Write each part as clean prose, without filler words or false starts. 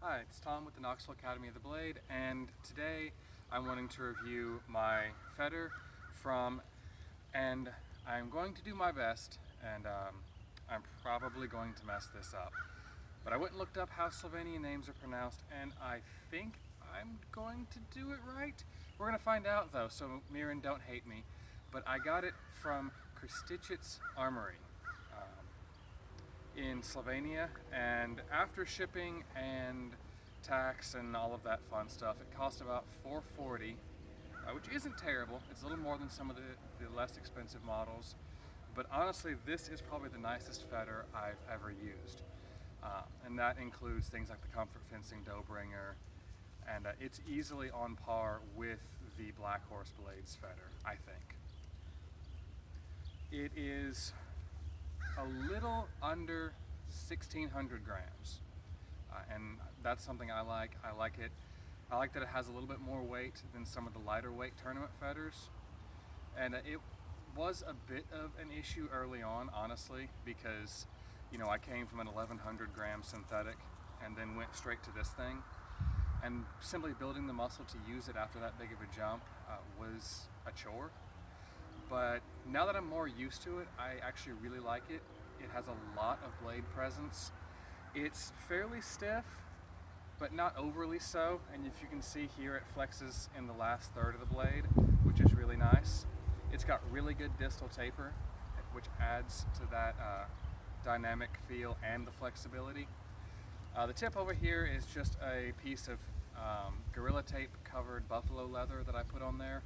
Hi, it's Tom with the Knoxville Academy of the Blade, and today I'm wanting to review my feather and I'm going to do my best, and I'm probably going to mess this up. But I went and looked up how Slovenian names are pronounced, and I think I'm going to do it right. We're going to find out though, so Miran, don't hate me. But I got it from Krsticic Armory in Slovenia, and after shipping and tax and all of that fun stuff, it cost about $4.40, which isn't terrible. It's a little more than some of the less expensive models, but honestly this is probably the nicest fetter I've ever used, and that includes things like the Comfort Fencing Doughbringer, and it's easily on par with the Black Horse Blades fetter, I think. It is a little under 1,600 grams, and that's something I like. I like that it has a little bit more weight than some of the lighter weight tournament fetters, and it was a bit of an issue early on, honestly, because I came from an 1,100 gram synthetic and then went straight to this thing, and simply building the muscle to use it after that big of a jump was a chore. But now that I'm more used to it, I actually really like it. It has a lot of blade presence. It's fairly stiff, but not overly so. And if you can see here, it flexes in the last third of the blade, which is really nice. It's got really good distal taper, which adds to that dynamic feel and the flexibility. The tip over here is just a piece of Gorilla Tape covered buffalo leather that I put on there.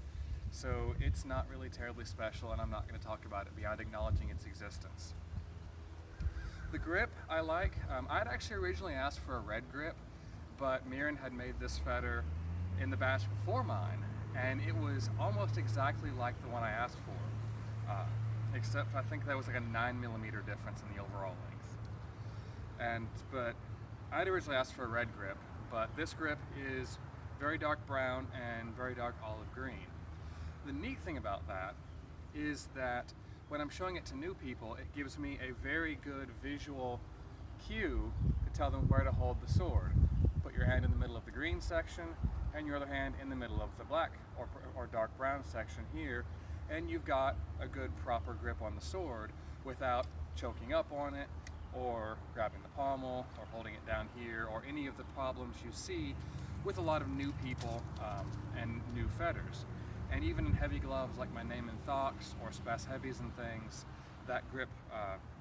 So it's not really terribly special, and I'm not going to talk about it beyond acknowledging its existence. The grip I like. I'd actually originally asked for a red grip, but Miran had made this fetter in the batch before mine, and it was almost exactly like the one I asked for, except I think there was like a 9mm difference in the overall length. But I'd originally asked for a red grip, but this grip is very dark brown and very dark olive green. The neat thing about that is that when I'm showing it to new people, it gives me a very good visual cue to tell them where to hold the sword. Put your hand in the middle of the green section and your other hand in the middle of the black or dark brown section here, and you've got a good proper grip on the sword without choking up on it or grabbing the pommel or holding it down here, or any of the problems you see with a lot of new people and new fetters. And even in heavy gloves like my Name and Thox or Spes Heavies and things, that grip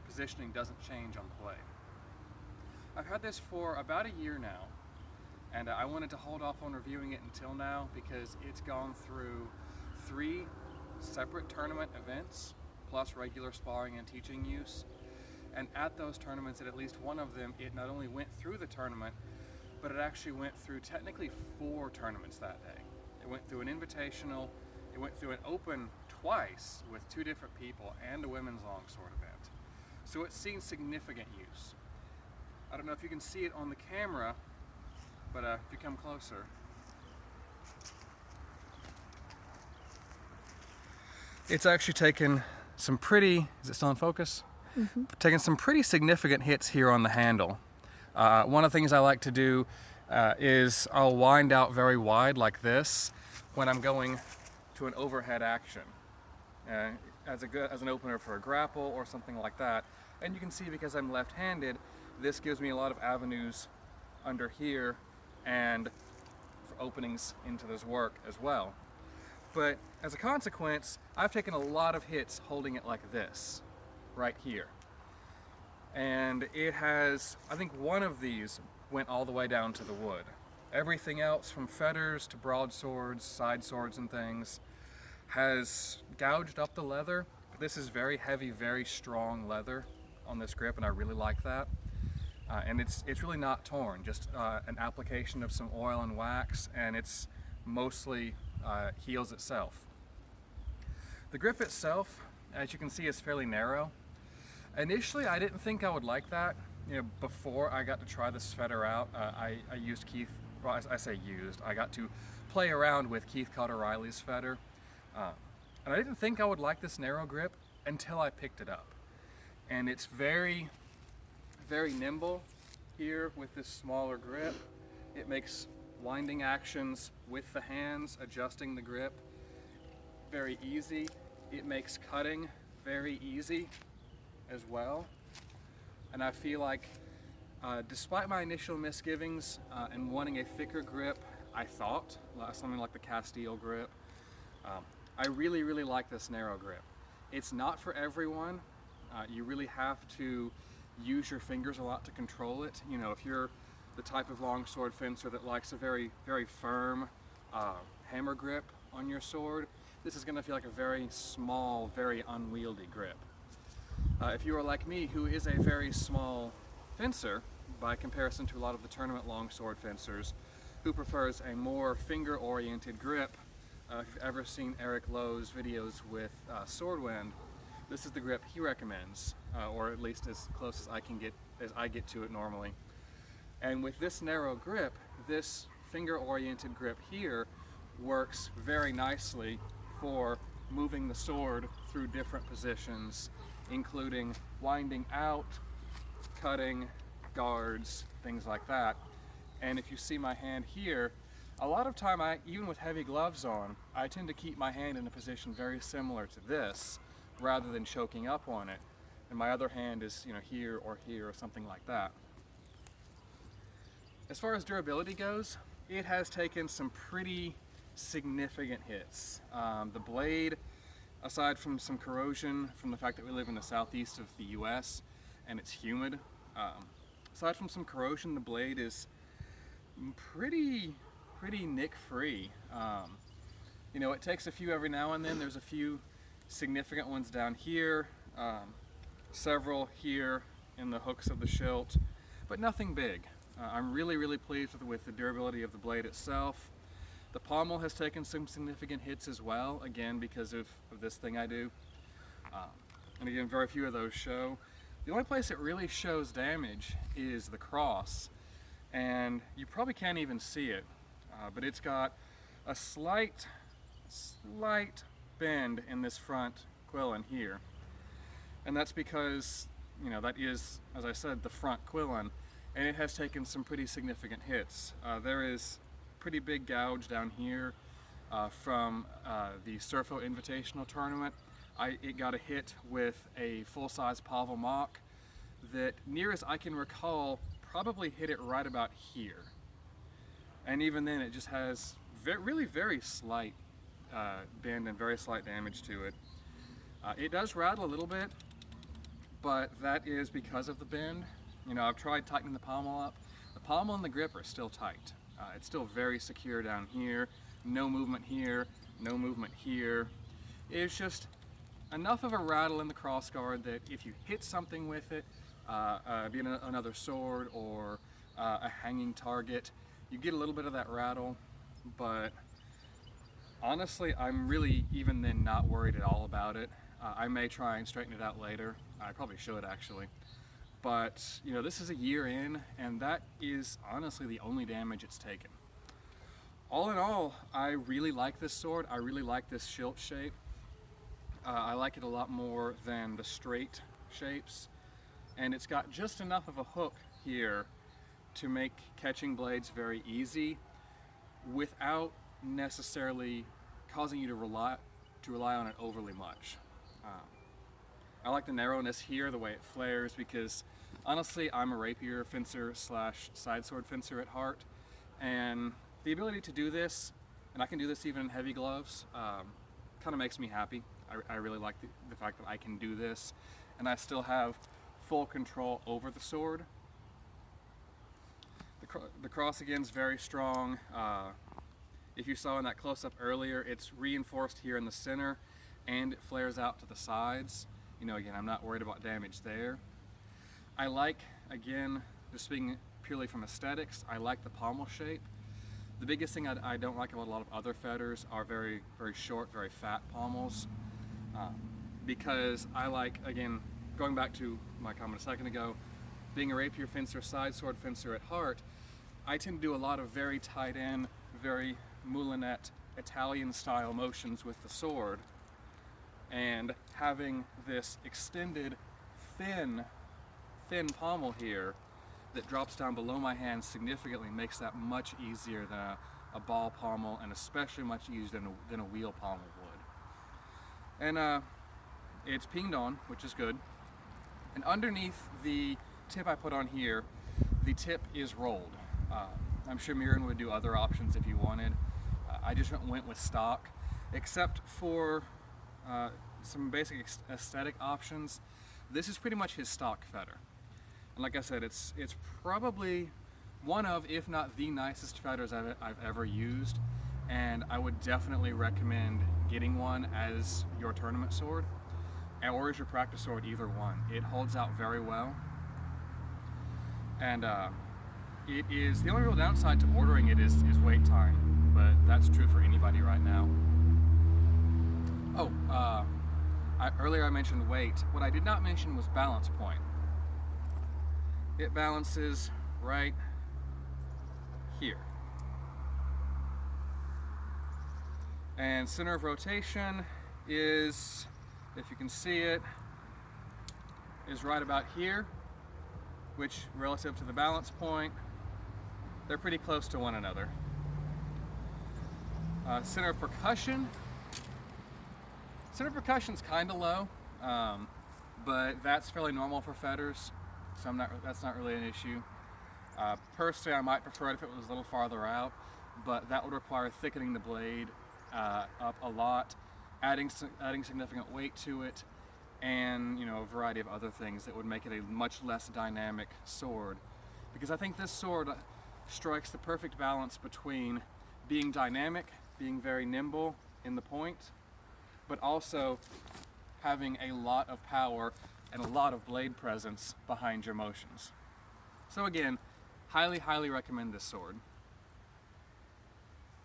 positioning doesn't change on the blade. I've had this for about a year now, and I wanted to hold off on reviewing it until now because it's gone through 3 separate tournament events, plus regular sparring and teaching use. And at those tournaments, at least one of them, it not only went through the tournament, but it actually went through technically 4 tournaments that day. It went through an invitational, it went through an open twice with 2 different people, and a women's longsword event. So it's seen significant use. I don't know if you can see it on the camera, but if you come closer. It's actually taken some pretty, is it still in focus? Mm-hmm. Taken some pretty significant hits here on the handle. One of the things I like to do is I'll wind out very wide like this when I'm going to an overhead action as an opener for a grapple or something like that. And you can see, because I'm left-handed, this gives me a lot of avenues under here and for openings into this work as well. But as a consequence, I've taken a lot of hits holding it like this right here. And it has, I think one of these went all the way down to the wood. Everything else, from fetters to broadswords, side swords and things, has gouged up the leather. But this is very heavy, very strong leather on this grip, and I really like that. And it's really not torn, just an application of some oil and wax, and it's mostly heals itself. The grip itself, as you can see, is fairly narrow. Initially, I didn't think I would like that. Before I got to try this fetter out, I used I got to play around with Keith Cotter-Riley's fetter. And I didn't think I would like this narrow grip until I picked it up. And it's very, very nimble here with this smaller grip. It makes winding actions with the hands, adjusting the grip, very easy. It makes cutting very easy as well. And I feel like despite my initial misgivings and wanting a thicker grip, I thought, something like the Castile grip, I really, really like this narrow grip. It's not for everyone. You really have to use your fingers a lot to control it. You know, if you're the type of longsword fencer that likes a very, very firm hammer grip on your sword, this is going to feel like a very small, very unwieldy grip. If you are like me, who is a very small fencer by comparison to a lot of the tournament longsword fencers, who prefers a more finger-oriented grip, if you've ever seen Eric Lowe's videos with Swordwind, this is the grip he recommends, or at least as close as I get to it normally. And with this narrow grip, this finger-oriented grip here works very nicely for moving the sword through different positions, including winding out, cutting, guards, things like that. And if you see my hand here, a lot of time, even with heavy gloves on, I tend to keep my hand in a position very similar to this, rather than choking up on it. And my other hand is, you know, here or something like that. As far as durability goes, it has taken some pretty significant hits. The blade, aside from some corrosion from the fact that we live in the southeast of the US and it's humid, aside from some corrosion, the blade is pretty nick-free. You know, it takes a few every now and then. There's a few significant ones down here, several here in the hooks of the shield, but nothing big. I'm really pleased with the durability of the blade itself. The pommel has taken some significant hits as well, again because of this thing I do. And again, very few of those show. The only place it really shows damage is the cross, and you probably can't even see it, but it's got a slight bend in this front quillon here. And that's because, you know, that is, as I said, the front quillon, and it has taken some pretty significant hits. There is pretty big gouge down here from the Surfo Invitational Tournament. It got a hit with a full-size Pavel Mach that, near as I can recall, probably hit it right about here. And even then, it just has really very slight bend and very slight damage to it. It does rattle a little bit, but that is because of the bend. You know, I've tried tightening the pommel up. The pommel and the grip are still tight. It's still very secure down here. No movement here, no movement here. It's just enough of a rattle in the crossguard that if you hit something with it, be it another sword or a hanging target, you get a little bit of that rattle. But honestly, I'm really even then not worried at all about it. I may try and straighten it out later. I probably should actually. But, you know, this is a year in, and that is honestly the only damage it's taken. All in all, I really like this sword. I really like this shield shape. I like it a lot more than the straight shapes. And it's got just enough of a hook here to make catching blades very easy without necessarily causing you to rely on it overly much. I like the narrowness here, the way it flares, because honestly, I'm a rapier fencer slash side sword fencer at heart, and the ability to do this, and I can do this even in heavy gloves, kind of makes me happy. I really like the fact that I can do this, and I still have full control over the sword. The cross again is very strong. If you saw in that close-up earlier, it's reinforced here in the center, and it flares out to the sides. You know, again, I'm not worried about damage there. I like, again, just speaking purely from aesthetics, I like the pommel shape. The biggest thing I don't like about a lot of other fetters are very short, very fat pommels. Because I like, again, going back to my comment a second ago, being a rapier fencer, side sword fencer at heart, I tend to do a lot of very tight in, very moulinette Italian style motions with the sword. And having this extended thin pommel here that drops down below my hand significantly makes that much easier than a ball pommel, and especially much easier than a wheel pommel would. And it's pinged on, which is good. And underneath the tip I put on here, the tip is rolled. I'm sure Mirren would do other options if you wanted. I just went with stock, except for some basic aesthetic options. This is pretty much his stock fetter. And like I said, it's probably one of, if not the nicest fetters I've ever used, and I would definitely recommend getting one as your tournament sword, or as your practice sword, either one. It holds out very well, and it is, the only real downside to ordering it is wait time, but that's true for anybody right now. Oh, earlier I mentioned weight. What I did not mention was balance point. It balances right here. And center of rotation is, if you can see it, is right about here, which relative to the balance point, they're pretty close to one another. Center of percussion. Center of percussion's kind of low, but that's fairly normal for fetters, so that's not really an issue. Personally, I might prefer it if it was a little farther out, but that would require thickening the blade up a lot, adding significant weight to it, and a variety of other things that would make it a much less dynamic sword. Because I think this sword strikes the perfect balance between being dynamic, being very nimble in the point, but also having a lot of power and a lot of blade presence behind your motions. So again, highly recommend this sword.